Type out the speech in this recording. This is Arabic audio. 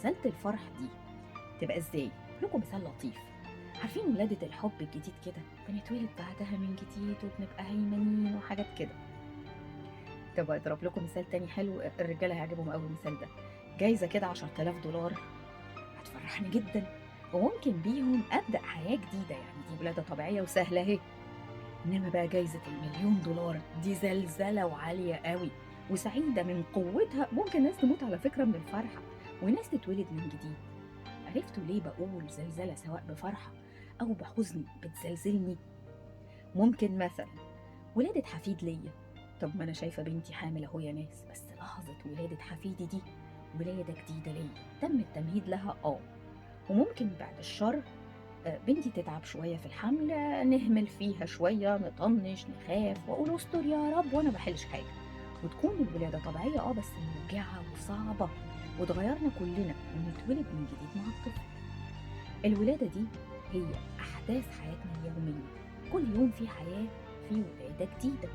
نزلة الفرح دي تبقى إزاي؟ أقول لكم مثال لطيف. عارفين ولادة الحب الجديد كده، بنتولد بعدها من جديد وبنبقى هيمنين وحاجات كده. طب أضرب لكم مثال تاني حلو، الرجالة هيعجبهم أوي المثال ده. جايزة كده $10,000 هتفرحني جدا، وممكن بيهم أبدأ حياة جديدة، يعني دي ولادة طبيعية وسهلة أهي. إنما بقى جايزة $1,000,000 دي زلزلة وعالية أوي وسعيدة من قوتها، ممكن ناس تموت على فكرة من الفرحة وناس تتولد من جديد. عرفتوا ليه بقول زلزلة؟ سواء بفرحة أو بحزن بتزلزلني. ممكن مثلا ولادة حفيد ليا، طب ما أنا شايفة بنتي حامل أهو يا ناس، بس لحظة ولادة حفيدي دي ولادة جديدة ليا، تم التمهيد لها وممكن بعد الشر بنتي تتعب شوية في الحمل، نهمل فيها شوية، نطنش، نخاف، وأقول استر يا رب وأنا بحلش حاجة، وتكون الولادة طبيعية بس موجعة وصعبة، وتغيرنا كلنا ونتولد من جديد مع الطفل. الولادة دي هي أحداث حياتنا اليومية، كل يوم في حياة، في ولادة جديدة.